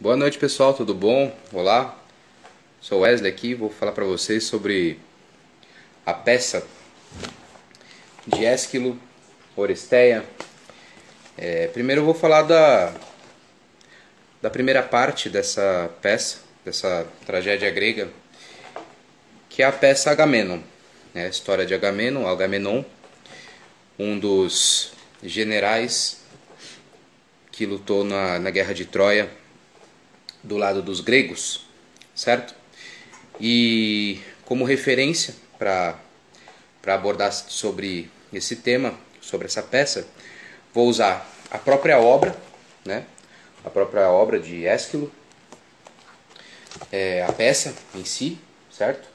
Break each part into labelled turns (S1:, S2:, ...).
S1: Boa noite, pessoal, tudo bom? Olá, sou Wesley aqui, vou falar para vocês sobre a peça de Ésquilo, Oresteia. Primeiro eu vou falar da primeira parte dessa peça, dessa tragédia grega, que é a peça Agamenon, né? A história de Agamenon, um dos generais que lutou na guerra de Troia do lado dos gregos, certo? E como referência para abordar sobre esse tema, sobre essa peça, vou usar a própria obra, né? A própria obra de Ésquilo, a peça em si, certo?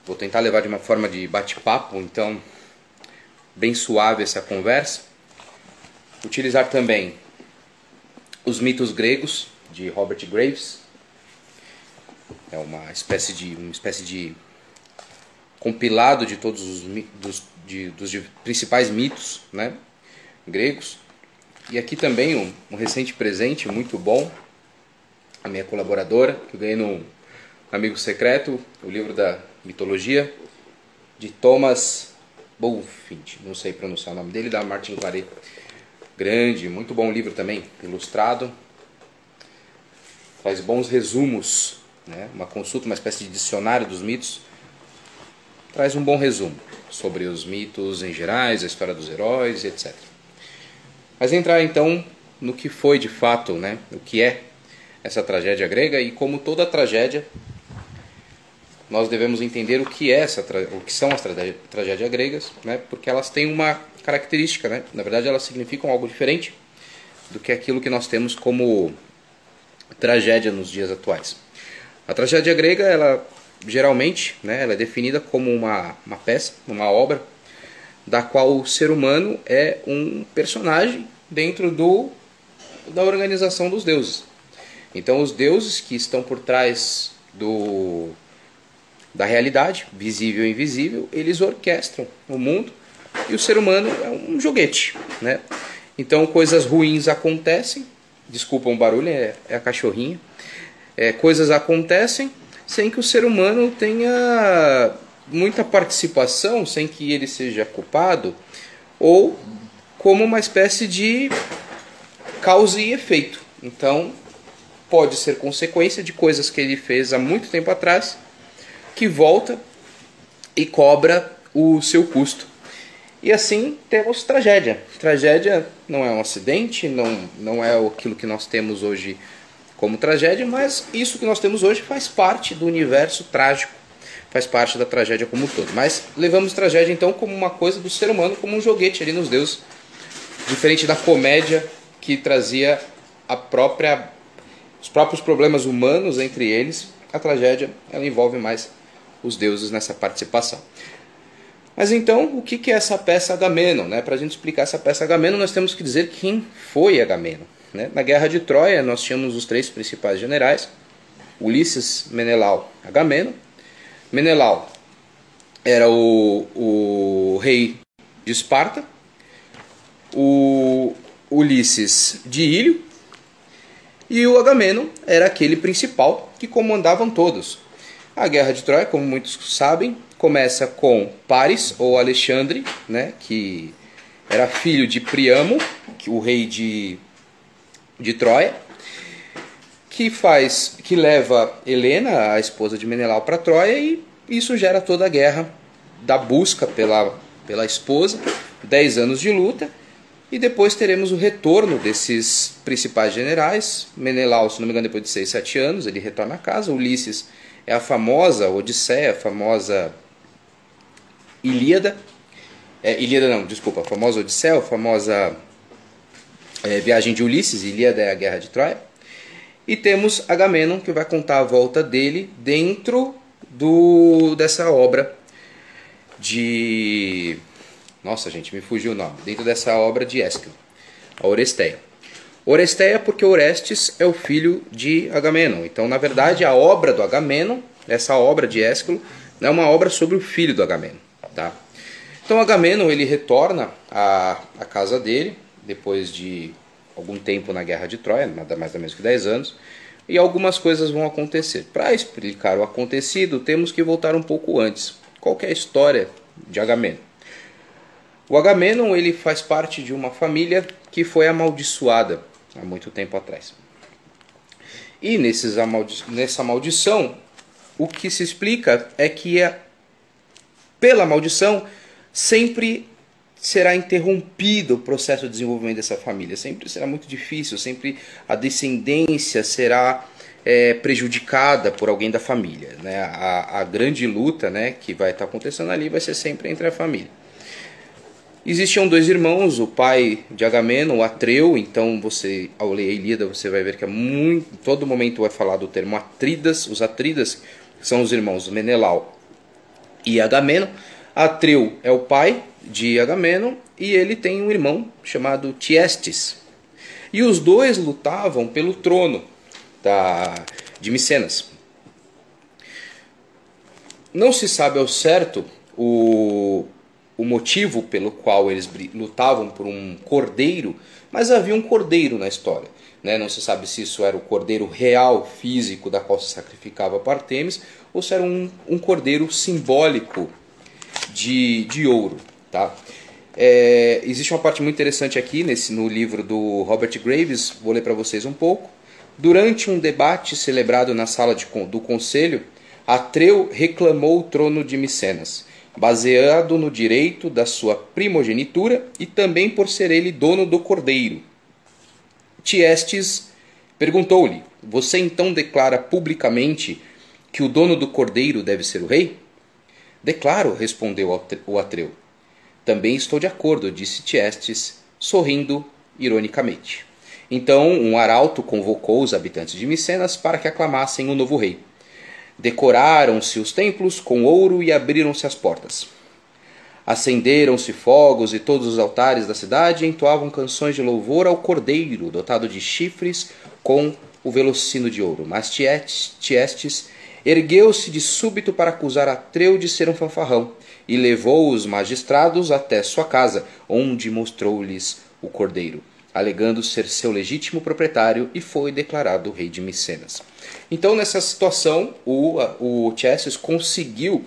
S1: Vou tentar levar de uma forma de bate-papo, então bem suave essa conversa. Utilizar também os mitos gregos de Robert Graves, é uma espécie de compilado de todos os dos principais mitos, né, gregos. E aqui também um recente presente muito bom, a minha colaboradora, que eu ganhei no Amigo Secreto, o livro da mitologia de Thomas Bulfinch, não sei pronunciar o nome dele, da Martin Claret. Grande, muito bom livro também, ilustrado. Faz bons resumos, né? Uma consulta, uma espécie de dicionário dos mitos. Traz um bom resumo sobre os mitos em gerais, a história dos heróis, etc. Mas entrar então no que foi de fato, né? O que é essa tragédia grega e como toda tragédia, nós devemos entender o que é o que são as tragédias gregas, né? Porque elas têm uma característica, né? Na verdade, elas significam algo diferente do que aquilo que nós temos como tragédia nos dias atuais. A tragédia grega, ela geralmente, né, ela é definida como uma peça, uma obra, da qual o ser humano é um personagem dentro da organização dos deuses. Então, os deuses que estão por trás da realidade, visível e invisível, eles orquestram o mundo e o ser humano é um joguete, né? Então, coisas ruins acontecem, desculpa um barulho, é a cachorrinha. Coisas acontecem sem que o ser humano tenha muita participação, sem que ele seja culpado, ou como uma espécie de causa e efeito. Então, pode ser consequência de coisas que ele fez há muito tempo atrás, que volta e cobra o seu custo. E assim temos tragédia. Tragédia não é um acidente, não é aquilo que nós temos hoje como tragédia, mas isso que nós temos hoje faz parte do universo trágico, faz parte da tragédia como um todo. Mas levamos tragédia então como uma coisa do ser humano, como um joguete ali nos deuses, diferente da comédia que trazia os próprios problemas humanos entre eles. A tragédia, ela envolve mais os deuses nessa participação. Mas então, o que é essa peça Agamenon? Né? Para a gente explicar essa peça Agamenon, nós temos que dizer quem foi Agamenon. Né? Na Guerra de Troia, nós tínhamos os três principais generais, Ulisses, Menelau, Agamenon. Menelau era o rei de Esparta, o Ulisses de Ílio, e o Agamenon era aquele principal que comandavam todos. A Guerra de Troia, como muitos sabem, começa com Paris, ou Alexandre, né, que era filho de Príamo, o rei de Troia, que leva Helena, a esposa de Menelau, para Troia, e isso gera toda a guerra da busca pela esposa, 10 anos de luta, e depois teremos o retorno desses principais generais. Menelau, se não me engano, depois de 6, 7 anos, ele retorna a casa. Ulisses é a famosa Odisseia, a famosa a famosa Odisseia, a famosa viagem de Ulisses. Ilíada é a Guerra de Troia. E temos Agamenon, que vai contar a volta dele dentro dessa obra de... Nossa, gente, me fugiu o nome. Dentro dessa obra de Ésquilo, a Oresteia. Oresteia porque Orestes é o filho de Agamenon. Então, na verdade, a obra do Agamenon, essa obra de Ésquilo, é uma obra sobre o filho do Agamenon. Tá? Então, Agamenon ele retorna à casa dele, depois de algum tempo na Guerra de Troia, nada mais ou menos que 10 anos, e algumas coisas vão acontecer. Para explicar o acontecido, temos que voltar um pouco antes. Qual que é a história de Agamenon? O Agamenon, ele faz parte de uma família que foi amaldiçoada há muito tempo atrás. E nessa maldição, o que se explica é que pela maldição sempre será interrompido o processo de desenvolvimento dessa família. Sempre será muito difícil, sempre a descendência será prejudicada por alguém da família, né? A grande luta, né, que vai estar acontecendo ali vai ser sempre entre a família. Existiam dois irmãos, o pai de Agamenon, o Atreu. Então você, ao ler a Ilíada, você vai ver que todo momento vai falar do termo Atridas. Os Atridas são os irmãos Menelau e Agamenon. Atreu é o pai de Agamenon e ele tem um irmão chamado Tiestes. E os dois lutavam pelo trono de Micenas. Não se sabe ao certo o motivo pelo qual eles lutavam por um cordeiro, mas havia um cordeiro na história, né? Não se sabe se isso era o cordeiro real, físico, da qual se sacrificava para Artemis, ou se era um cordeiro simbólico de ouro. Tá? Existe uma parte muito interessante aqui no livro do Robert Graves, vou ler para vocês um pouco. Durante um debate celebrado na sala do conselho, Atreu reclamou o trono de Micenas, baseado no direito da sua primogenitura e também por ser ele dono do cordeiro. Tiestes perguntou-lhe: você então declara publicamente que o dono do cordeiro deve ser o rei? Declaro, respondeu o Atreu. Também estou de acordo, disse Tiestes, sorrindo ironicamente. Então um arauto convocou os habitantes de Micenas para que aclamassem o novo rei. Decoraram-se os templos com ouro e abriram-se as portas. Acenderam-se fogos e todos os altares da cidade entoavam canções de louvor ao cordeiro, dotado de chifres com o velocino de ouro. Mas Tiestes ergueu-se de súbito para acusar Atreu de ser um fanfarrão e levou os magistrados até sua casa, onde mostrou-lhes o cordeiro, alegando ser seu legítimo proprietário, e foi declarado rei de Micenas. Então, nessa situação, o Tiestes conseguiu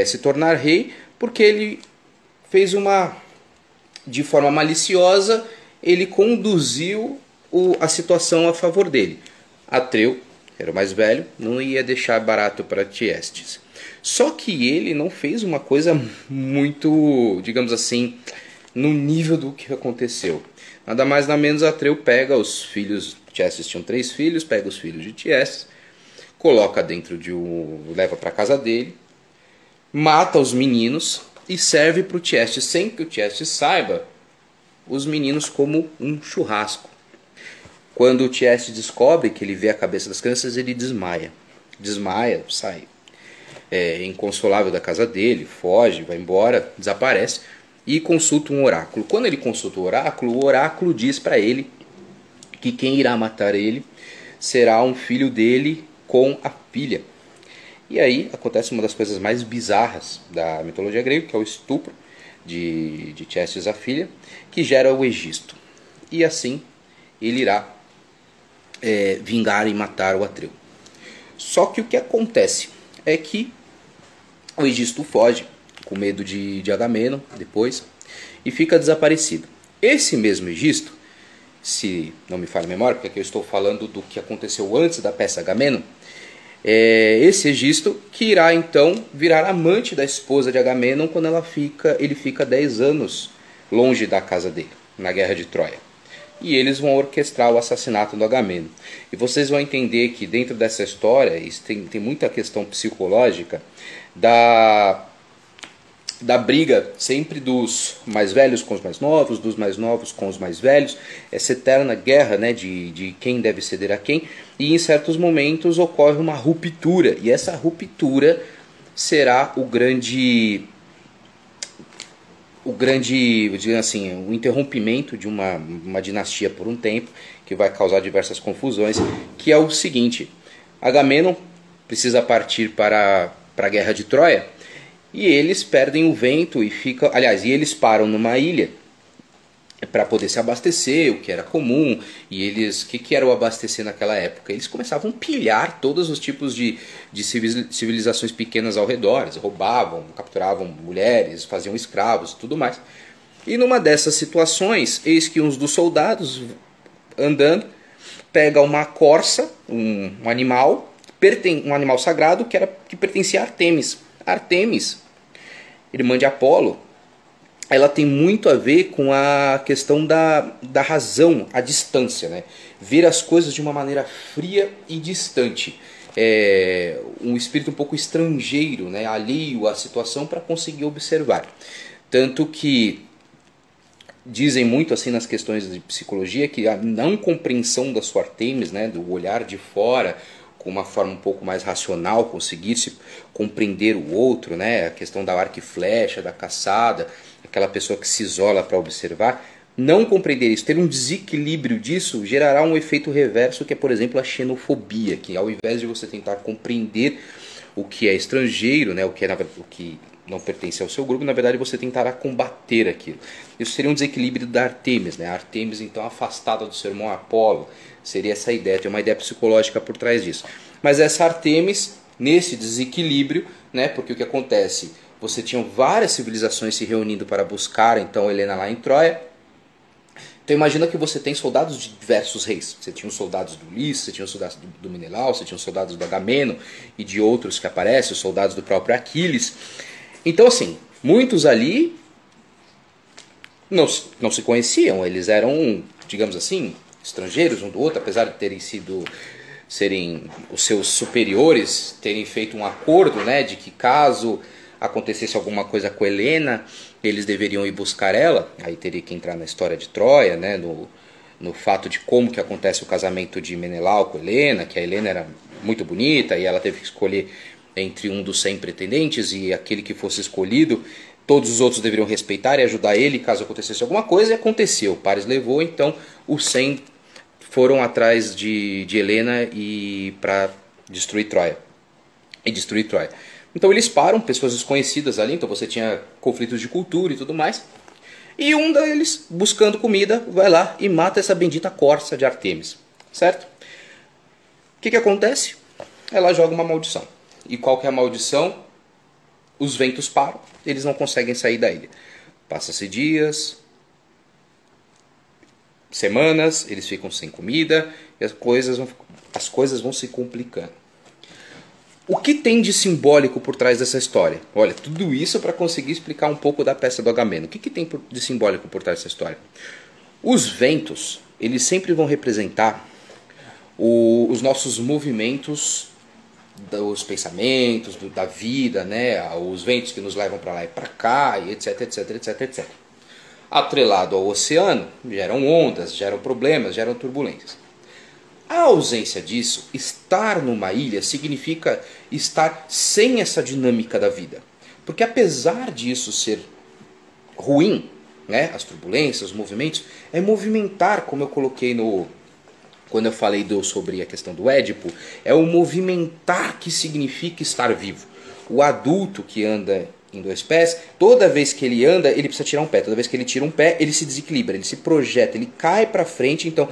S1: se tornar rei porque ele fez de forma maliciosa, ele conduziu a situação a favor dele. Atreu, era o mais velho, não ia deixar barato para Tiestes. Só que ele não fez uma coisa muito, digamos assim, no nível do que aconteceu. Nada mais nada menos, Atreu pega os filhos, Tiestes tinham 3 filhos, pega os filhos de Tiestes, coloca dentro leva para casa dele, mata os meninos e serve para o Tiestes, sem que o Tiestes saiba, os meninos como um churrasco. Quando o Tiestes descobre que ele vê a cabeça das crianças, ele desmaia, sai inconsolável da casa dele, foge, vai embora, desaparece e consulta um oráculo. Quando ele consulta o oráculo diz para ele que quem irá matar ele será um filho dele com a filha. E aí acontece uma das coisas mais bizarras da mitologia grega, que é o estupro de Tiestes à filha, que gera o Egisto. E assim ele irá vingar e matar o Atreu. Só que o que acontece é que o Egisto foge, com medo de Agamenon depois, e fica desaparecido. Esse mesmo Egisto, se não me falha a memória, porque aqui eu estou falando do que aconteceu antes da peça Agamenon, esse Egisto que irá então virar amante da esposa de Agamenon quando ele fica 10 anos longe da casa dele, na Guerra de Troia. E eles vão orquestrar o assassinato do Agamenon. E vocês vão entender que dentro dessa história tem muita questão psicológica da briga sempre dos mais velhos com os mais novos, dos mais novos com os mais velhos, essa eterna guerra, né, de quem deve ceder a quem, e em certos momentos ocorre uma ruptura, e essa ruptura será o grande, digamos assim, o interrompimento de uma dinastia por um tempo, que vai causar diversas confusões, que é o seguinte: Agamenon precisa partir para a Guerra de Troia, e eles perdem o vento e eles param numa ilha para poder se abastecer, o que era comum. E eles, o que era o abastecer naquela época? Eles começavam a pilhar todos os tipos de civilizações pequenas ao redor. Eles roubavam, capturavam mulheres, faziam escravos e tudo mais. E numa dessas situações, eis que um dos soldados, andando, pega uma corça, um animal sagrado que pertencia a Artemis. Artemis, irmã de Apolo, ela tem muito a ver com a questão da razão, a distância, né? Ver as coisas de uma maneira fria e distante. Um espírito um pouco estrangeiro, né? Alheio à situação para conseguir observar. Tanto que dizem muito assim nas questões de psicologia que a não compreensão da sua Artemis, né? Do olhar de fora, com uma forma um pouco mais racional, conseguir se compreender o outro, né? A questão da arco e flecha, da caçada, aquela pessoa que se isola para observar, não compreender isso, ter um desequilíbrio disso, gerará um efeito reverso que é, por exemplo, a xenofobia, que ao invés de você tentar compreender o que é estrangeiro, né? O que não pertence ao seu grupo, na verdade você tentará combater aquilo. Isso seria um desequilíbrio da Artemis, né? A Artemis, então, afastada do seu irmão Apolo. Seria essa ideia, tem uma ideia psicológica por trás disso. Mas essa Artemis, nesse desequilíbrio, né, porque o que acontece? Você tinha várias civilizações se reunindo para buscar então Helena lá em Troia. Então imagina que você tem soldados de diversos reis. Você tinha os soldados do Ulisses, você tinha os soldados do Menelau, você tinha os soldados do Agamemnon e de outros que aparecem, os soldados do próprio Aquiles. Então assim, muitos ali não se conheciam, eles eram, digamos assim, estrangeiros um do outro, apesar de serem os seus superiores, terem feito um acordo, né, de que caso acontecesse alguma coisa com Helena, eles deveriam ir buscar ela. Aí teria que entrar na história de Troia, né, no fato de como que acontece o casamento de Menelau com Helena, que a Helena era muito bonita e ela teve que escolher entre um dos 100 pretendentes e aquele que fosse escolhido, todos os outros deveriam respeitar e ajudar ele caso acontecesse alguma coisa, e aconteceu. Paris levou, então os 100 foram atrás de Helena e para destruir Troia. Então eles param, pessoas desconhecidas ali, então você tinha conflitos de cultura e tudo mais. E um deles, buscando comida, vai lá e mata essa bendita corça de Artemis. Certo? O que acontece? Ela joga uma maldição. E qual que é a maldição? Os ventos param, eles não conseguem sair da ilha. Passa-se dias, semanas, eles ficam sem comida e as coisas vão se complicando. O que tem de simbólico por trás dessa história? Olha, tudo isso para conseguir explicar um pouco da peça do Agamemnon. O que tem de simbólico por trás dessa história? Os ventos, eles sempre vão representar os nossos movimentos, dos pensamentos, da vida, né? Os ventos que nos levam para lá e para cá, e etc, etc, etc, etc. Atrelado ao oceano, geram ondas, geram problemas, geram turbulências. A ausência disso, estar numa ilha, significa estar sem essa dinâmica da vida. Porque apesar disso ser ruim, né, as turbulências, os movimentos, é movimentar, como eu coloquei quando eu falei sobre a questão do Édipo, é o movimentar que significa estar vivo. O adulto que anda em dois pés, toda vez que ele anda, ele precisa tirar um pé. Toda vez que ele tira um pé, ele se desequilibra, ele se projeta, ele cai para frente. Então,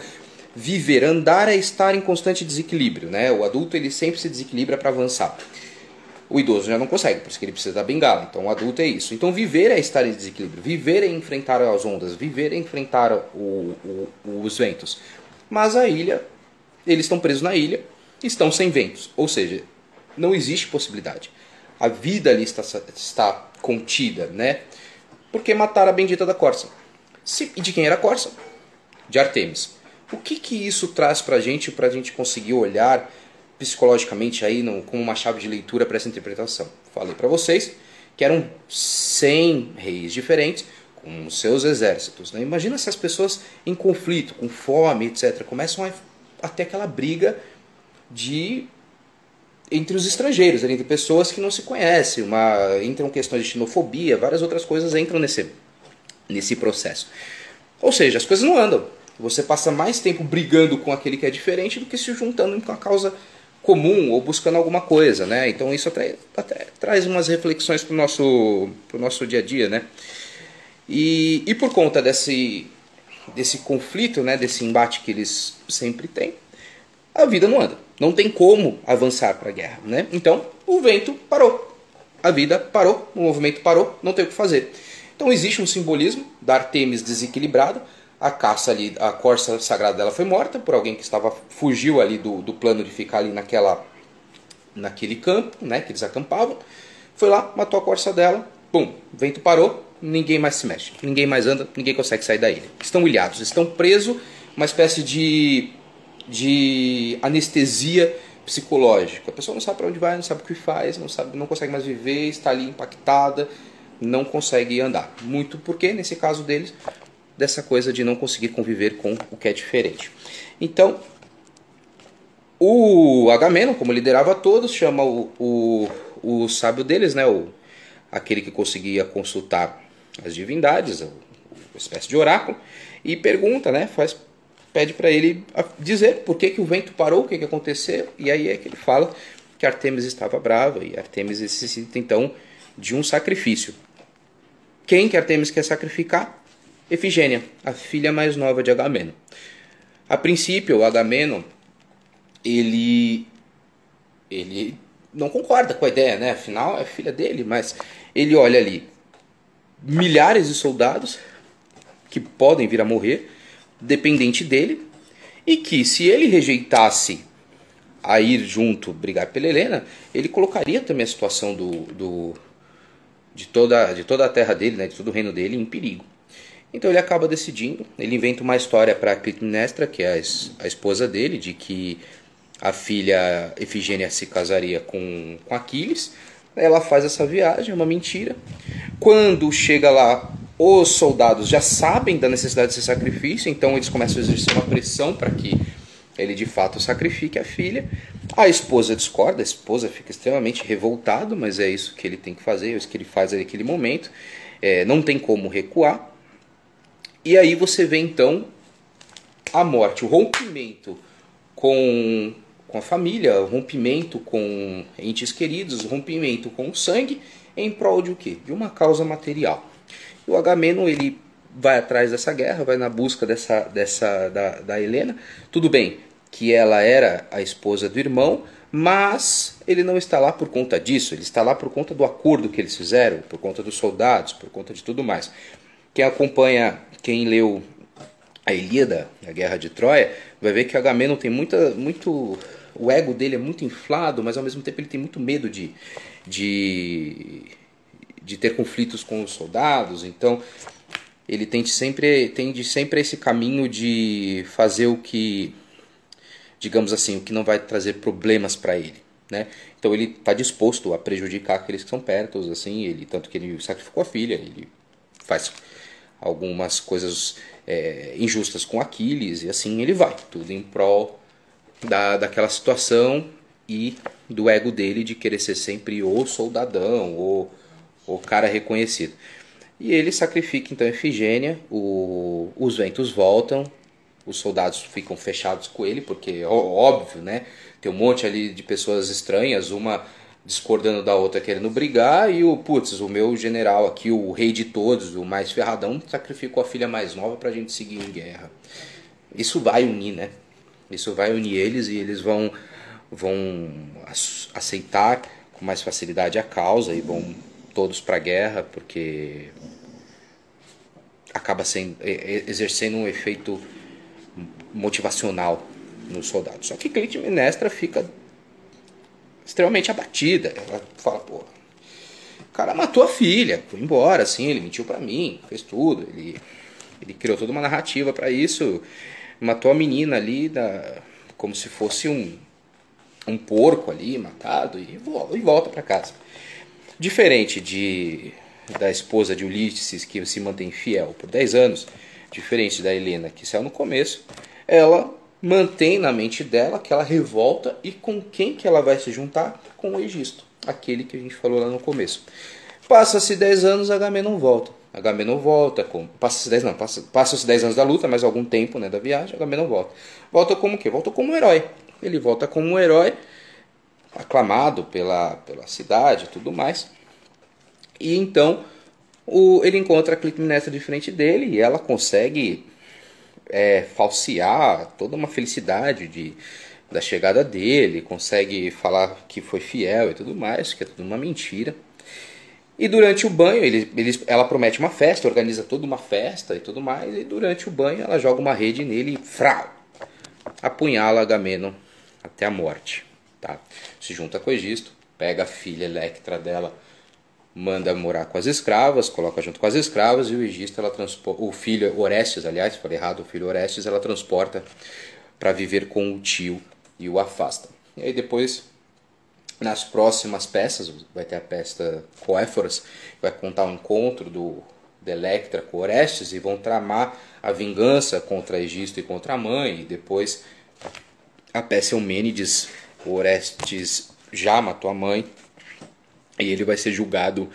S1: viver, andar é estar em constante desequilíbrio, né? O adulto ele sempre se desequilibra para avançar. O idoso já não consegue, por isso que ele precisa da bengala. Então, o adulto é isso. Então, viver é estar em desequilíbrio, viver é enfrentar as ondas, viver é enfrentar os ventos. Mas a ilha, eles estão presos na ilha, estão sem ventos. Ou seja, não existe possibilidade. A vida ali está contida, né? Porque mataram a bendita da corça. E de quem era a corça? De Artemis. O que isso traz para a gente conseguir olhar psicologicamente aí como uma chave de leitura para essa interpretação? Falei para vocês que eram 100 reis diferentes, com seus exércitos, né? Imagina se as pessoas em conflito, com fome, etc., começam a ter aquela briga entre os estrangeiros, entre pessoas que não se conhecem, entram questões de xenofobia, várias outras coisas entram nesse processo. Ou seja, as coisas não andam. Você passa mais tempo brigando com aquele que é diferente do que se juntando com a causa comum ou buscando alguma coisa, né? Então isso até traz umas reflexões para o nosso dia a dia, né? E por conta desse conflito, né, desse embate que eles sempre têm, a vida não anda. Não tem como avançar para a guerra, né? Então, o vento parou. A vida parou, o movimento parou, não tem o que fazer. Então existe um simbolismo da Artemis desequilibrada. A caça ali, a corça sagrada dela foi morta por alguém que fugiu ali do plano de ficar ali naquele campo, né, que eles acampavam. Foi lá, matou a corça dela, pum, o vento parou, ninguém mais se mexe, ninguém mais anda, ninguém consegue sair da ilha. Estão ilhados, estão presos, uma espécie de anestesia psicológica. A pessoa não sabe para onde vai, não sabe o que faz, não consegue mais viver, está ali impactada, não consegue andar. Muito porque, nesse caso deles, dessa coisa de não conseguir conviver com o que é diferente. Então, o Agamenon, como liderava todos, chama o sábio deles, né, aquele que conseguia consultar as divindades, uma espécie de oráculo, e pergunta, né, pede para ele dizer por que o vento parou, o que aconteceu, e aí é que ele fala que Artemis estava brava, e Artemis necessita então de um sacrifício. Quem que Artemis quer sacrificar? Efigênia, a filha mais nova de Agamenon. A princípio, o Agamenon, ele não concorda com a ideia, né? Afinal, é filha dele, mas ele olha ali milhares de soldados que podem vir a morrer, dependente dele, e que se ele rejeitasse a ir junto brigar pela Helena, ele colocaria também a situação de toda a terra dele, né, de todo o reino dele em perigo. Então ele acaba decidindo, ele inventa uma história para Clitemnestra, que é a esposa dele, de que a filha Efigênia se casaria com Aquiles. Ela faz essa viagem, é uma mentira. Quando chega lá, os soldados já sabem da necessidade desse sacrifício, então eles começam a exercer uma pressão para que ele de fato sacrifique a filha. A esposa discorda, a esposa fica extremamente revoltada, mas é isso que ele tem que fazer, é isso que ele faz naquele momento. Não tem como recuar. E aí você vê então a morte, o rompimento com a família, o rompimento com entes queridos, o rompimento com o sangue, em prol de o quê? De uma causa material. E o Agamenon, ele vai atrás dessa guerra, vai na busca da Helena. Tudo bem que ela era a esposa do irmão, mas ele não está lá por conta disso, ele está lá por conta do acordo que eles fizeram, por conta dos soldados, por conta de tudo mais. Quem acompanha, quem leu a Ilíada, a Guerra de Troia, vai ver que o Agamenon tem o ego dele é muito inflado, mas ao mesmo tempo ele tem muito medo de ter conflitos com os soldados. Então ele tende sempre esse caminho de fazer o que, digamos assim, o que não vai trazer problemas para ele, né? Então ele está disposto a prejudicar aqueles que são perto, assim, tanto que ele sacrificou a filha, ele faz algumas coisas injustas com Aquiles, e assim ele vai, tudo em prol daquela situação e do ego dele de querer ser sempre o soldadão, o cara reconhecido. E ele sacrifica então Efigênia, os ventos voltam, os soldados ficam fechados com ele, porque óbvio, né? Tem um monte ali de pessoas estranhas, uma discordando da outra, querendo brigar, e o meu general aqui, o rei de todos, o mais ferradão, sacrificou a filha mais nova pra gente seguir em guerra. Isso vai unir, né? Isso vai unir eles, e eles vão aceitar com mais facilidade a causa e vão todos pra guerra, porque acaba exercendo um efeito motivacional nos soldados. Só que Clitemnestra fica extremamente abatida. Ela fala, pô, o cara matou a filha, foi embora, assim, ele mentiu pra mim, fez tudo, ele criou toda uma narrativa pra isso, matou a menina ali como se fosse um porco ali, matado, e volta pra casa. Diferente da esposa de Ulisses, que se mantém fiel por 10 anos, diferente da Helena, que saiu no começo, ela mantém na mente dela aquela revolta, e com quem que ela vai se juntar? Com o Egisto, aquele que a gente falou lá no começo. Passa-se 10 anos, Agamenon volta. Passa-se 10 anos da luta, mais algum tempo, né, da viagem, Agamenon volta. Volta como o quê? Volta como um herói. Ele volta como um herói, aclamado pela cidade e tudo mais. E então ele encontra a Clitemnestra de frente dele, e ela consegue falsear toda uma felicidade da chegada dele, consegue falar que foi fiel e tudo mais, que é tudo uma mentira. E durante o banho, ela promete uma festa, organiza toda uma festa e tudo mais, e durante o banho ela joga uma rede nele e frau, apunhala Agamenon até a morte. Tá? Se junta com Egisto, pega a filha Electra dela, manda morar com as escravas, coloca junto com as escravas, e o Egisto, o filho Orestes, aliás, falei errado, o filho Orestes, ela transporta para viver com o tio e o afasta. E aí depois, nas próximas peças, vai ter a peça Coéforas, vai contar o encontro de Electra com Orestes, e vão tramar a vingança contra Egisto e contra a mãe, e depois a peça Eumênides, Orestes já matou a mãe, e ele vai ser julgado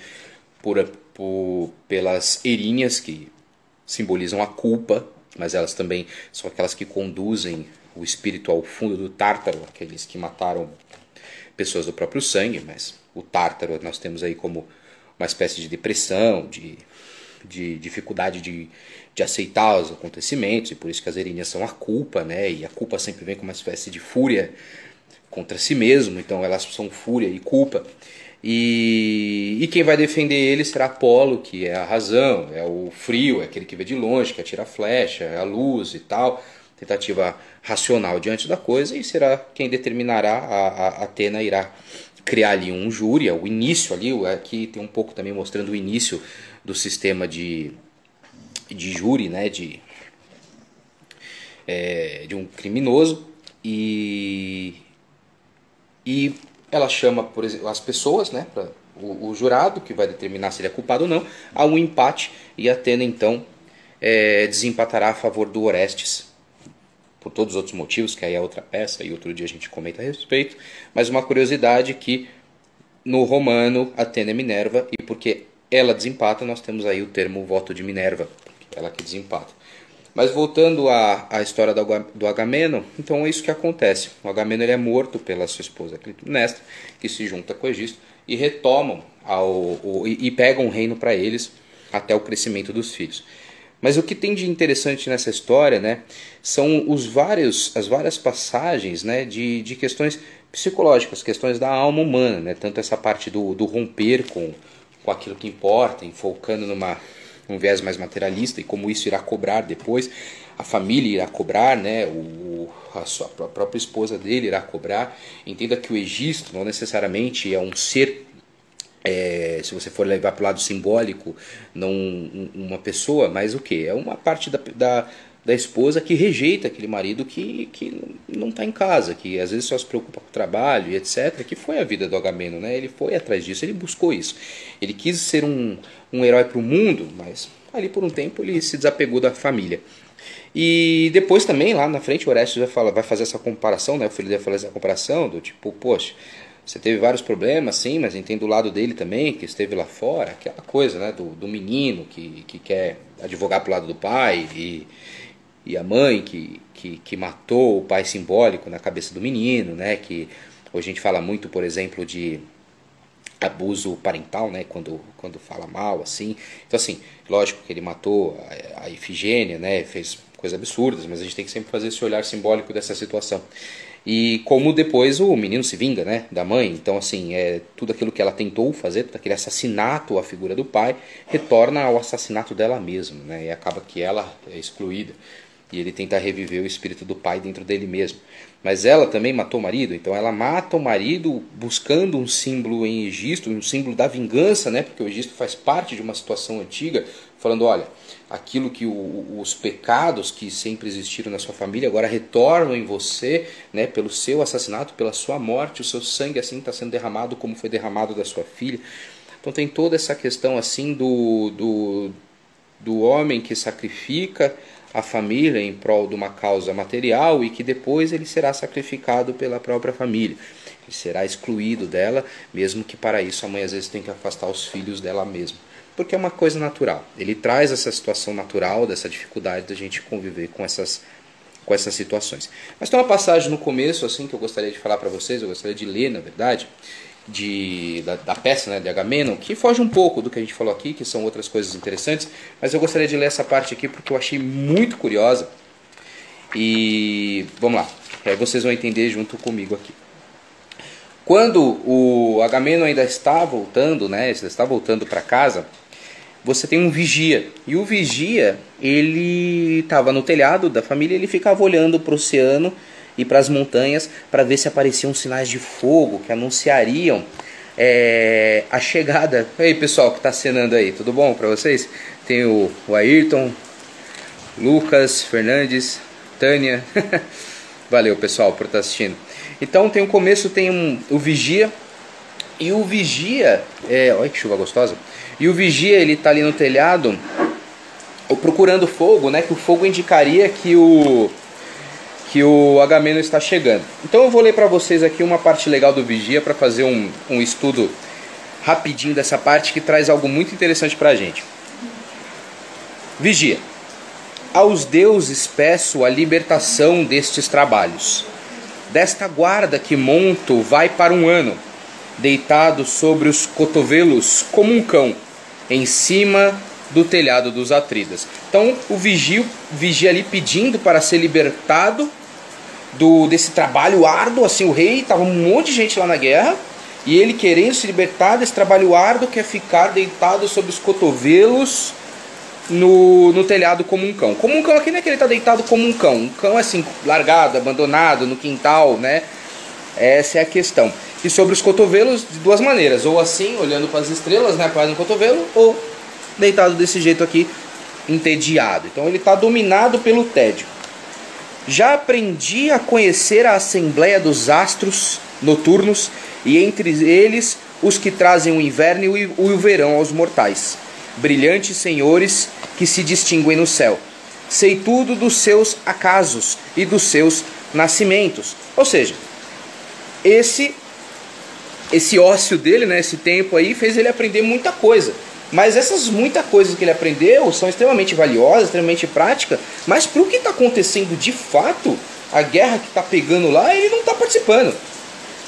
S1: pelas Erinhas, que simbolizam a culpa, mas elas também são aquelas que conduzem o espírito ao fundo do Tártaro, aqueles que mataram pessoas do próprio sangue, mas o Tártaro nós temos aí como uma espécie de depressão, de dificuldade de aceitar os acontecimentos, e por isso que as Erinhas são a culpa, né? E a culpa sempre vem com uma espécie de fúria contra si mesmo, então elas são fúria e culpa. E quem vai defender ele será Apolo, que é a razão, é o frio, é aquele que vê de longe, que atira a flecha, é a luz e tal, tentativa racional diante da coisa, e será quem determinará, a Atena irá criar ali um júri, o início ali, aqui tem um pouco também mostrando o início do sistema de júri, né, de um criminoso, e ela chama, por exemplo, as pessoas, né, para o jurado, que vai determinar se ele é culpado ou não. Há um empate, e Atena então desempatará a favor do Orestes, por todos os outros motivos, que aí é outra peça, e outro dia a gente comenta a respeito. Mas uma curiosidade que no romano Atena é Minerva, e porque ela desempata, nós temos aí o termo voto de Minerva, ela que desempata. Mas voltando à história do Agamenon, então é isso que acontece. O Agamenon ele é morto pela sua esposa Clitemnestra, que se junta com Egisto, e retomam e pegam o reino para eles até o crescimento dos filhos. Mas o que tem de interessante nessa história, né, são as várias passagens, né, de questões psicológicas, questões da alma humana, né, tanto essa parte do romper com aquilo que importa, enfocando um viés mais materialista, e como isso irá cobrar depois, a família irá cobrar, né, a própria esposa dele irá cobrar. Entenda que o Egisto não necessariamente é um ser, se você for levar para o lado simbólico, não uma pessoa, mas o que? É uma parte da esposa que rejeita aquele marido que não está em casa, que às vezes só se preocupa com o trabalho e etc, que foi a vida do Agamenon, né? Ele foi atrás disso, ele buscou isso. Ele quis ser um herói para o mundo, mas ali por um tempo ele se desapegou da família. E depois também, lá na frente, o Orestes vai fazer essa comparação, né? O filho dele vai fazer essa comparação do tipo, poxa, você teve vários problemas, sim, mas entendo o lado dele também, que esteve lá fora, aquela coisa, né, do menino que quer advogar pro lado do pai, e a mãe que matou o pai simbólico na cabeça do menino, né, que hoje a gente fala muito, por exemplo, de abuso parental, né, quando fala mal, assim. Então, assim, lógico que ele matou a Ifigênia, né, fez coisas absurdas, mas a gente tem que sempre fazer esse olhar simbólico dessa situação. E como depois o menino se vinga, né, da mãe. Então, assim, tudo aquilo que ela tentou fazer, todo aquele assassinato à figura do pai, retorna ao assassinato dela mesma, né, e acaba que ela é excluída. E ele tenta reviver o espírito do pai dentro dele mesmo. Mas ela também matou o marido, então ela mata o marido buscando um símbolo em Egisto, um símbolo da vingança, né, porque o Egisto faz parte de uma situação antiga, falando, olha, aquilo que os pecados que sempre existiram na sua família agora retornam em você, né, pelo seu assassinato, pela sua morte, o seu sangue assim está sendo derramado como foi derramado da sua filha. Então tem toda essa questão assim do homem que sacrifica a família em prol de uma causa material, e que depois ele será sacrificado pela própria família. Ele será excluído dela, mesmo que para isso a mãe às vezes tem que afastar os filhos dela mesma. Porque é uma coisa natural. Ele traz essa situação natural, dessa dificuldade da gente conviver com essas situações. Mas tem uma passagem no começo assim que eu gostaria de falar para vocês, eu gostaria de ler, na verdade, da peça, né, de Agamenon, que foge um pouco do que a gente falou aqui, que são outras coisas interessantes, mas eu gostaria de ler essa parte aqui porque eu achei muito curiosa, E vamos lá, aí vocês vão entender junto comigo aqui. Quando o Agamenon ainda está voltando, né, está voltando para casa, você tem um vigia. E o vigia, ele estava no telhado da família, ele ficava olhando para o oceano e para as montanhas para ver se apareciam sinais de fogo que anunciariam a chegada. E aí, pessoal que está acenando aí, tudo bom para vocês? Tem o Ayrton, Lucas, Fernandes, Tânia. Valeu, pessoal, por estar assistindo. Então tem o começo, tem o vigia. E o vigia, olha que chuva gostosa. E o vigia, ele está ali no telhado procurando fogo, né? Que o fogo indicaria que o Agamenon está chegando. Então eu vou ler para vocês aqui uma parte legal do vigia para fazer um estudo rapidinho dessa parte que traz algo muito interessante para a gente. Vigia. Aos deuses peço a libertação destes trabalhos. Desta guarda que monto vai para um ano, deitado sobre os cotovelos como um cão, em cima do telhado dos Atridas. Então o vigia ali pedindo para ser libertado desse trabalho árduo. Assim, o rei, estava um monte de gente lá na guerra, e ele querendo se libertar desse trabalho árduo, que é ficar deitado sobre os cotovelos no telhado como um cão. Como um cão aqui não é que ele está deitado como um cão. Um cão assim, largado, abandonado no quintal, né? Essa é a questão. E sobre os cotovelos, de duas maneiras. Ou assim, olhando para as estrelas, né? Quase no cotovelo. Ou deitado desse jeito aqui, entediado. Então ele está dominado pelo tédio. Já aprendi a conhecer a assembleia dos astros noturnos, e entre eles os que trazem o inverno e o verão aos mortais. Brilhantes senhores que se distinguem no céu. Sei tudo dos seus acasos e dos seus nascimentos. Ou seja, esse ócio dele, né, esse tempo aí, fez ele aprender muita coisa. Mas essas muitas coisas que ele aprendeu são extremamente valiosas, extremamente práticas. Mas para o que está acontecendo de fato, a guerra que está pegando lá, ele não está participando.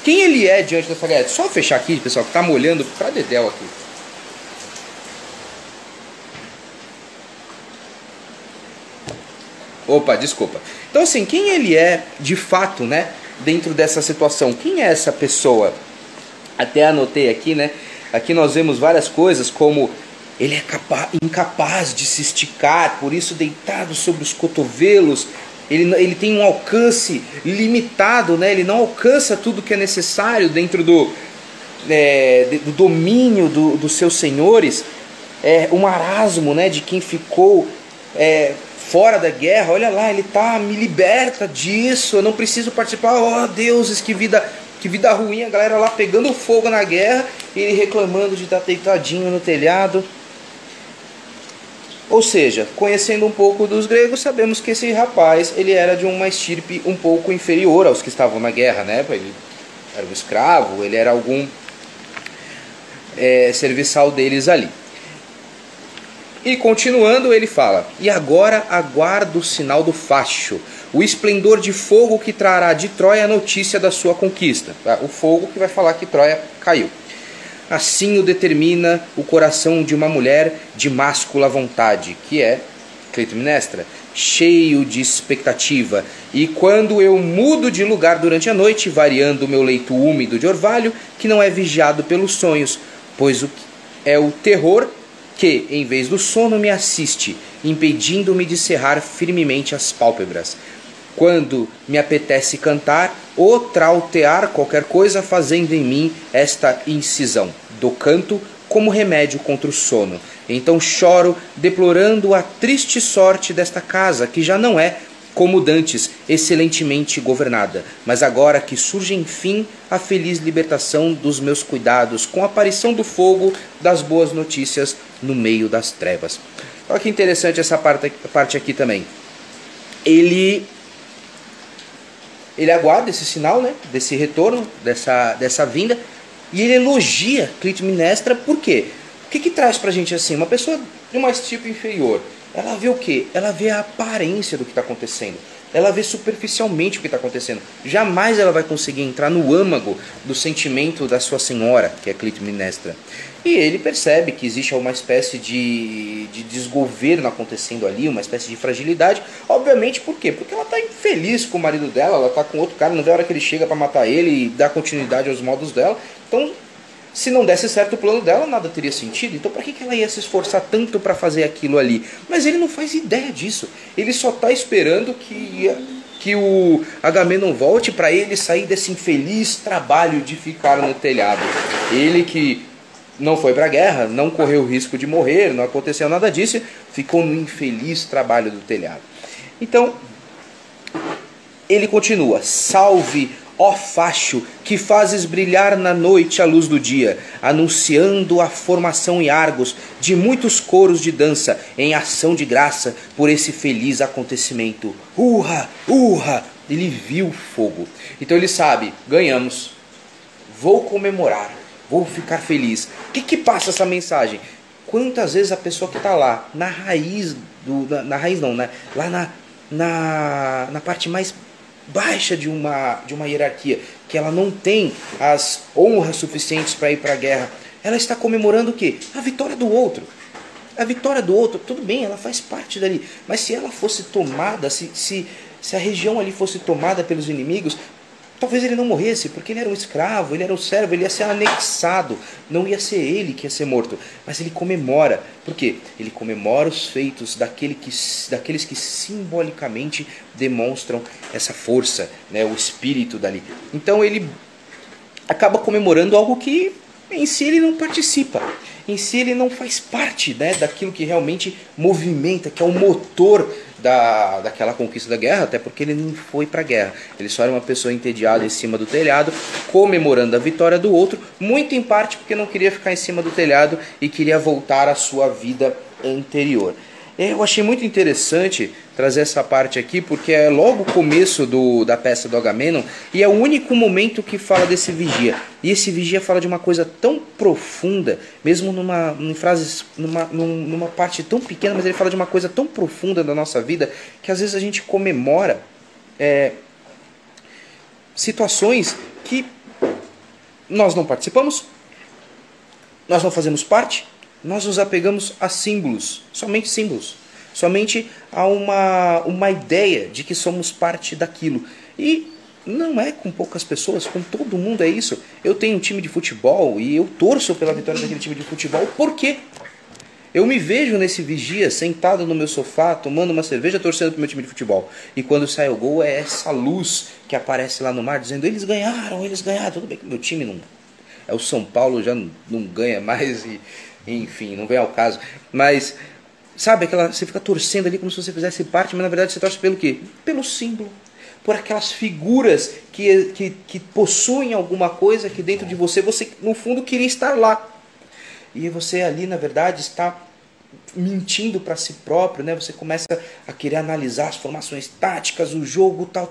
S1: Quem ele é diante dessa guerra? Só fechar aqui, pessoal, que está molhando para dedéu aqui. Opa, desculpa. Então assim, quem ele é de fato, né, dentro dessa situação? Quem é essa pessoa? Até anotei aqui, né? Aqui nós vemos várias coisas, como ele é incapaz de se esticar, por isso deitado sobre os cotovelos. Ele tem um alcance limitado, né? Ele não alcança tudo que é necessário dentro do domínio dos seus senhores. O marasmo, né, de quem ficou fora da guerra. Olha lá, ele me liberta disso, eu não preciso participar. Oh deuses, que vida ruim, a galera lá pegando fogo na guerra, e ele reclamando de estar deitadinho no telhado. Ou seja, conhecendo um pouco dos gregos, sabemos que esse rapaz, ele era de uma estirpe um pouco inferior aos que estavam na guerra, né? Ele era um escravo, ele era algum serviçal deles ali. E continuando, ele fala: e agora aguardo o sinal do facho, o esplendor de fogo que trará de Troia a notícia da sua conquista. O fogo que vai falar que Troia caiu. Assim o determina o coração de uma mulher de máscula vontade, que é Clitemnestra, cheio de expectativa. E quando eu mudo de lugar durante a noite, variando o meu leito úmido de orvalho, que não é vigiado pelos sonhos, pois é o terror que, em vez do sono, me assiste, impedindo-me de cerrar firmemente as pálpebras. Quando me apetece cantar ou trautear qualquer coisa, fazendo em mim esta incisão do canto como remédio contra o sono. Então choro, deplorando a triste sorte desta casa, que já não é, como dantes, excelentemente governada, mas agora que surge enfim a feliz libertação dos meus cuidados, com a aparição do fogo das boas notícias no meio das trevas. Olha que interessante essa parte aqui também. Ele aguarda esse sinal, né, desse retorno, dessa vinda, e ele elogia Clitemnestra. Por quê? O que traz pra gente assim? Uma pessoa de uma estirpe inferior, ela vê o quê? Ela vê a aparência do que está acontecendo. ela vê superficialmente o que está acontecendo. Jamais ela vai conseguir entrar no âmago do sentimento da sua senhora, que é Clitemnestra. E ele percebe que existe uma espécie de desgoverno acontecendo ali, uma espécie de fragilidade. Obviamente, por quê? Porque ela está infeliz com o marido dela, ela está com outro cara, não vê a hora que ele chega para matar ele e dar continuidade aos modos dela. Então, se não desse certo o plano dela, nada teria sentido. Então, para que ela ia se esforçar tanto para fazer aquilo ali? Mas ele não faz ideia disso. Ele só está esperando que o Agamenon volte para ele sair desse infeliz trabalho de ficar no telhado. Ele que não foi para a guerra, não correu o risco de morrer, não aconteceu nada disso, ficou no infeliz trabalho do telhado. Então, ele continua: salve, ó facho, que fazes brilhar na noite a luz do dia, anunciando a formação em Argos de muitos coros de dança, em ação de graça por esse feliz acontecimento. Urra, urra! Ele viu o fogo. Então ele sabe, ganhamos, vou comemorar, vou ficar feliz. O que passa essa mensagem? Quantas vezes a pessoa que está lá, na raiz, na raiz não, né? Lá na parte mais baixa de uma hierarquia, que ela não tem as honras suficientes para ir para a guerra, ela está comemorando o quê? A vitória do outro. A vitória do outro, tudo bem, ela faz parte dali, mas se ela fosse tomada, se a região ali fosse tomada pelos inimigos, talvez ele não morresse, porque ele era um escravo, ele era um servo, ele ia ser anexado, não ia ser ele que ia ser morto. Mas ele comemora, por quê? Ele comemora os feitos daqueles que simbolicamente demonstram essa força, né, o espírito dali. Então ele acaba comemorando algo que em si ele não participa, em si ele não faz parte, né, daquilo que realmente movimenta, que é o motor daquela conquista da guerra, até porque ele não foi para a guerra, ele só era uma pessoa entediada em cima do telhado, comemorando a vitória do outro, muito em parte porque não queria ficar em cima do telhado e queria voltar à sua vida anterior. Eu achei muito interessante trazer essa parte aqui, porque é logo o começo da peça do Agamenon, e é o único momento que fala desse vigia. E esse vigia fala de uma coisa tão profunda, mesmo numa parte tão pequena, mas ele fala de uma coisa tão profunda da nossa vida, que às vezes a gente comemora situações que nós não participamos, nós não fazemos parte, nós nos apegamos a símbolos, somente a uma ideia de que somos parte daquilo. E não é com poucas pessoas, com todo mundo é isso. Eu tenho um time de futebol e eu torço pela vitória daquele time de futebol. Por quê? Eu me vejo nesse vigia, sentado no meu sofá, tomando uma cerveja, torcendo pro meu time de futebol. E quando sai o gol, é essa luz que aparece lá no mar, dizendo: eles ganharam. Tudo bem que meu time não... É o São Paulo, já não ganha mais e... Enfim, não vem ao caso. Mas, sabe, você fica torcendo ali como se você fizesse parte, mas na verdade você torce pelo quê? Pelo símbolo. Por aquelas figuras que possuem alguma coisa que dentro de você, no fundo queria estar lá. E você ali, na verdade, está mentindo para si próprio, né? Você começa a querer analisar as formações táticas, o jogo, tal.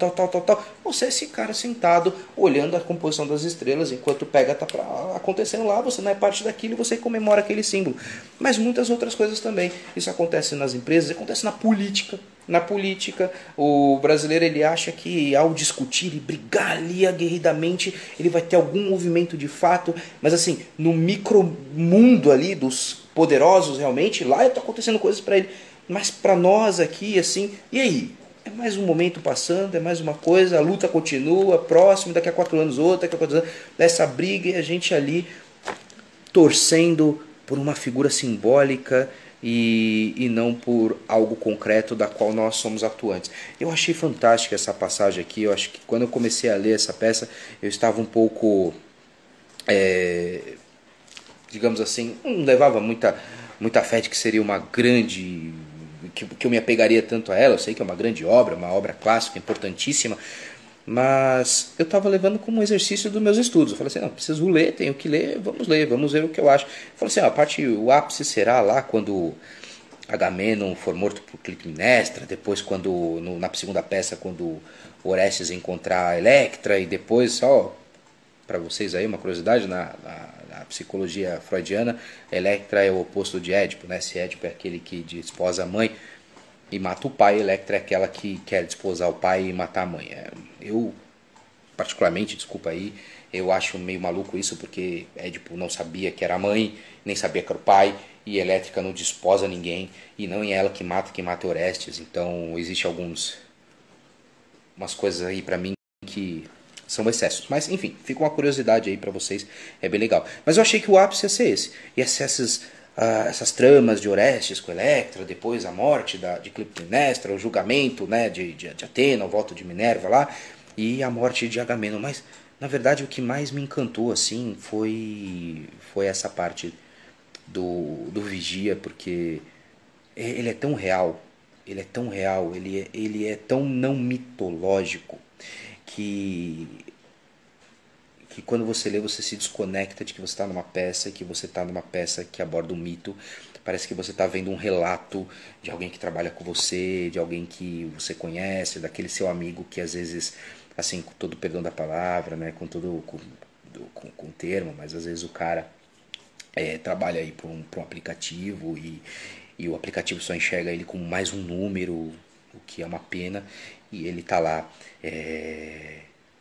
S1: Você é esse cara sentado, olhando a composição das estrelas, enquanto pega tá acontecendo lá, você não é parte daquilo, você comemora aquele símbolo. Mas muitas outras coisas também. Isso acontece nas empresas, acontece na política. Na política, o brasileiro ele acha que ao discutir e brigar ali aguerridamente, ele vai ter algum movimento de fato, mas assim, no micromundo ali dos poderosos realmente, lá está acontecendo coisas para ele. Mas para nós aqui, assim, e aí? É mais um momento passando, é mais uma coisa, a luta continua, próximo, daqui a 4 anos outra, daqui a 4 anos, dessa briga, e a gente ali torcendo por uma figura simbólica e não por algo concreto da qual nós somos atuantes. Eu achei fantástica essa passagem aqui. Eu acho que quando eu comecei a ler essa peça, eu estava um pouco, digamos assim, não levava muita fé de que seria uma grande... que eu me apegaria tanto a ela. Eu sei que é uma grande obra, uma obra clássica, importantíssima, mas eu estava levando como um exercício dos meus estudos. Eu falei assim, não, preciso ler, tenho que ler, vamos ver o que eu acho. Eu falei assim, o ápice será lá quando Agamenon for morto por Clitemnestra, depois na segunda peça, quando Orestes encontrar a Electra, e depois, só para vocês aí, uma curiosidade, na psicologia freudiana, Electra é o oposto de Édipo, né? Se Édipo é aquele que desposa a mãe, e mata o pai. Electra é aquela que quer desposar o pai e matar a mãe. Eu, particularmente, desculpa aí, eu acho meio maluco isso, porque Édipo não sabia que era a mãe, nem sabia que era o pai, e Elétrica não desposa ninguém, e não é ela que mata Orestes. Então existe umas coisas aí pra mim que são excessos. Mas enfim, fica uma curiosidade aí pra vocês, é bem legal. Mas eu achei que o ápice ia ser esse, ia ser essas tramas de Orestes com Electra, depois a morte de Clitemnestra, o julgamento, né, de Atena, o voto de Minerva lá, e a morte de Agamenon. Mas na verdade o que mais me encantou assim foi essa parte do Vigia, porque ele é tão real, ele é tão não mitológico que quando você lê, você se desconecta de que você está numa peça, que você está numa peça que aborda um mito. Parece que você está vendo um relato de alguém que trabalha com você, de alguém que você conhece, daquele seu amigo que às vezes, assim, com todo o perdão da palavra, né, com todo com o termo, mas às vezes o cara trabalha aí para um aplicativo e o aplicativo só enxerga ele como mais um número, o que é uma pena, e ele está lá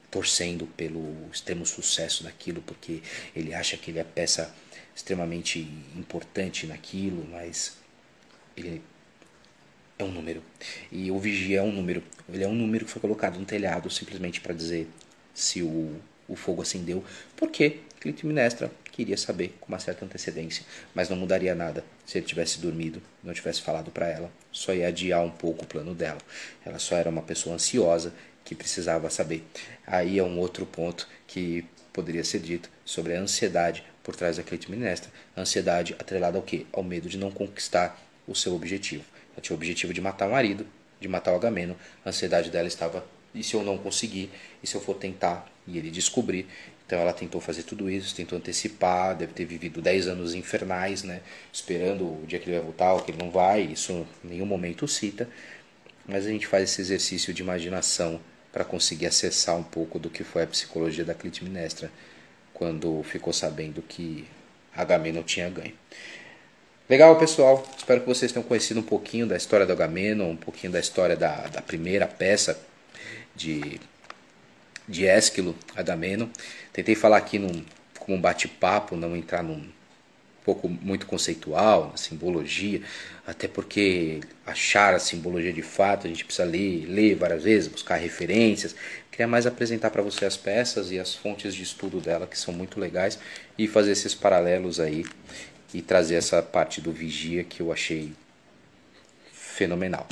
S1: torcendo pelo extremo sucesso daquilo, porque ele acha que ele é peça extremamente importante naquilo, mas ele é um número. E o vigia é um número. Ele é um número que foi colocado no telhado simplesmente para dizer se o fogo acendeu, porque Clitemnestra queria saber com uma certa antecedência, mas não mudaria nada se ele tivesse dormido, não tivesse falado para ela, só ia adiar um pouco o plano dela. Ela só era uma pessoa ansiosa que precisava saber. Aí é um outro ponto que poderia ser dito sobre a ansiedade por trás da Clitemnestra. A ansiedade atrelada ao quê? Ao medo de não conquistar o seu objetivo. Ela tinha o objetivo de matar o marido, de matar o Agamenon. A ansiedade dela estava, e se eu não conseguir? E se eu for tentar e ele descobrir? Então ela tentou fazer tudo isso, tentou antecipar, deve ter vivido 10 anos infernais, né? Esperando o dia que ele vai voltar ou que ele não vai, isso em nenhum momento cita. Mas a gente faz esse exercício de imaginação para conseguir acessar um pouco do que foi a psicologia da Clitemnestra quando ficou sabendo que Agamenon tinha ganho. Legal, pessoal. Espero que vocês tenham conhecido um pouquinho da história do Agamenon, um pouquinho da história da primeira peça de Ésquilo, Agamenon. Tentei falar aqui como um bate-papo, não entrar num pouco muito conceitual, na simbologia, até porque achar a simbologia de fato, a gente precisa ler várias vezes, buscar referências. Queria mais apresentar para você as peças e as fontes de estudo dela, que são muito legais, e fazer esses paralelos aí, e trazer essa parte do Vigia que eu achei fenomenal.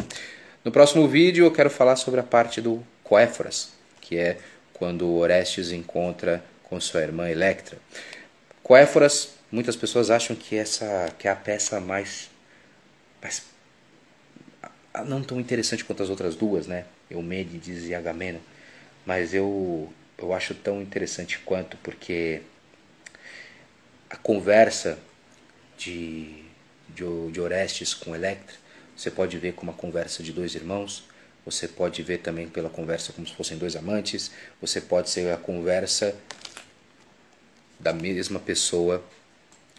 S1: No próximo vídeo eu quero falar sobre a parte do Coéforas, que é quando Orestes encontra com sua irmã Electra. Coéforas, muitas pessoas acham que é a peça mais não tão interessante quanto as outras duas, né? Eumênides e Agamenon, mas eu acho tão interessante quanto, porque a conversa de Orestes com Electra, você pode ver como uma conversa de dois irmãos, você pode ver também pela conversa como se fossem dois amantes, você pode ser a conversa da mesma pessoa,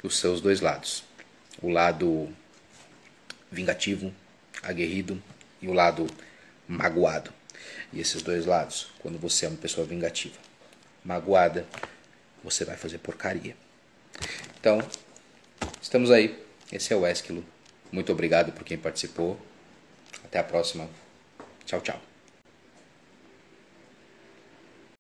S1: os seus dois lados, o lado vingativo, aguerrido, e o lado magoado. E esses dois lados, quando você é uma pessoa vingativa, magoada, você vai fazer porcaria. Então, estamos aí. Esse é o Ésquilo. Muito obrigado por quem participou. Até a próxima. Tchau, tchau.